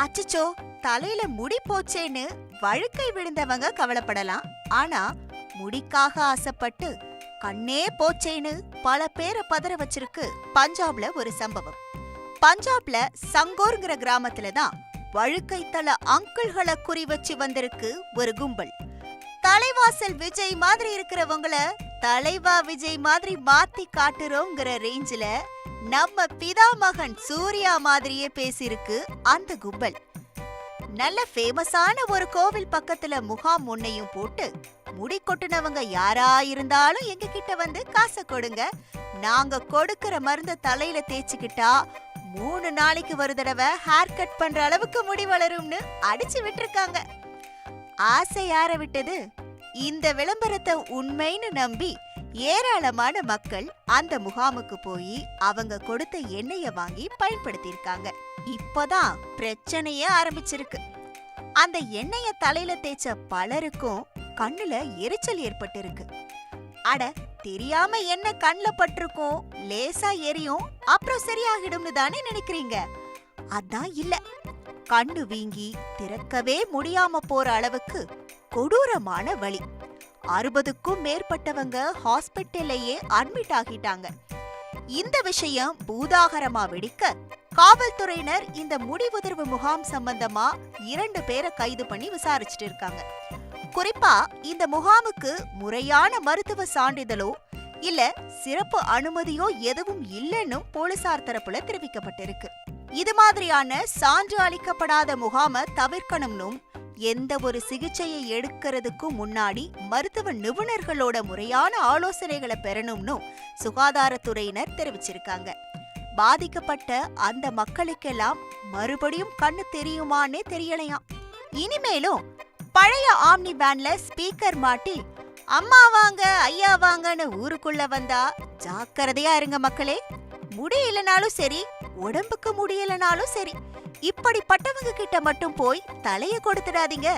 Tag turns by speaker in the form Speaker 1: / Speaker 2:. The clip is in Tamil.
Speaker 1: அச்சச்சோ, தலையில முடி போச்சேன்னு வழுக்கை விழுந்தவங்க கவலைப்படலாம். ஆனா முடிக்காக ஆசைப்பட்டு கண்ணே போச்சேன்னு பல பேரை பதற வச்சிருக்கு பஞ்சாப்ல ஒரு சம்பவம். பஞ்சாப்ல சங்கோர்ங்கிற கிராமத்துல தான் வழுக்கை தல அங்கிள்களை குறி வச்சு வந்திருக்கு ஒரு கும்பல். தலைவாசல் விஜய் மாதிரி இருக்கிறவங்கள தலைவா விஜய் மாதிரி மாத்தி காட்டுறோங்கிற ரேஞ்சில நம்ம பிதாமகன் சூர்யா மாதிரியே பேசிருக்கு அந்த கும்பல். நல்ல ஃபேமஸான ஒரு கோவில் பக்கத்துல முகாம் ஒன்னையும் போட்டு முடி கொட்டுனவங்க யாரா இருந்தாலும் எங்க கிட்ட வந்து காசை கொடுங்க, நாங்க கொடுக்கிற மருந்த தலையில தேய்ச்சிக்கிட்டா 3 நாளைக்கு ஒரு தடவை ஹேர் கட் பண்ற அளவுக்கு முடி வளரும்னு அடிச்சு விட்டுருக்காங்க. ஆசை யார விட்டது? இந்த விளம்பரத்தை உண்மைன்னு நம்பி ஏராளமான மக்கள் அந்த முகாமுக்கு போய் அவங்க கொடுத்த எண்ணெய வாங்கி பயன்படுத்தியிருக்காங்க. இப்பதான் பிரச்சனையே ஆரம்பிச்சிருக்கு. அந்த எண்ணெய தலையில தேய்ச்ச பலருக்கும் கண்ணுல எரிச்சல் ஏற்பட்டு இருக்கு. அட, தெரியாம என்ன கண்ணுல பட்டிருக்கும், லேசா எரியும், அப்புறம் சரியாகிடும்னு தானே நினைக்கிறீங்க? அதான் இல்ல, கண்ணு வீங்கி திறக்கவே முடியாம போற அளவுக்கு கொடூரமான வலி. 60க்கும் மேற்பட்டவங்க ஹாஸ்பிட்டல்லையே அட்மிட் ஆகிட்டாங்க. இந்த விஷயம் பூதாகரமா வெடிக்க காவல்துறையினர் இந்த முடி உதிர்வு முகாம் சம்பந்தமா 2 பேரை கைது பண்ணி விசாரிச்சுட்டு இருக்காங்க. குறிப்பா இந்த முகாமுக்கு முறையான மருத்துவ சான்றிதழோ இல்ல சிறப்பு அனுமதியோ எதுவும் இல்லைன்னு போலீசார் தரப்புல தெரிவிக்கப்பட்டிருக்கு. இது மாதிரியான சான்று அளிக்கப்படாத முகாமை தவிர்க்கணும்னும் எந்த ஒரு சிகிச்சையை எடுக்கிறதுக்கு முன்னாடி மருத்துவ நிபுணர்களோட முறையான ஆலோசனைகளை பெறணும்னு சுகாதாரத்துறையினர் தெரிவிச்சிருக்காங்க. பாதிக்கப்பட்ட அந்த மக்களுக்கெல்லாம் மறுபடியும் கண்ணு தெரியுமானே தெரியலையாம். இனிமேலும் பழைய ஆம்னி வேன்ல ஸ்பீக்கர் மாட்டி அம்மா வாங்க ஐயா வாங்கன்னு ஊருக்குள்ள வந்தா ஜாக்கிரதையா இருங்க மக்களே. முடியலனாலும் சரி, உடம்புக்கு முடியலனாலும் சரி, இப்படிப்பட்டவங்க கிட்ட மட்டும் போய் தலைய கொடுத்துடாதீங்க.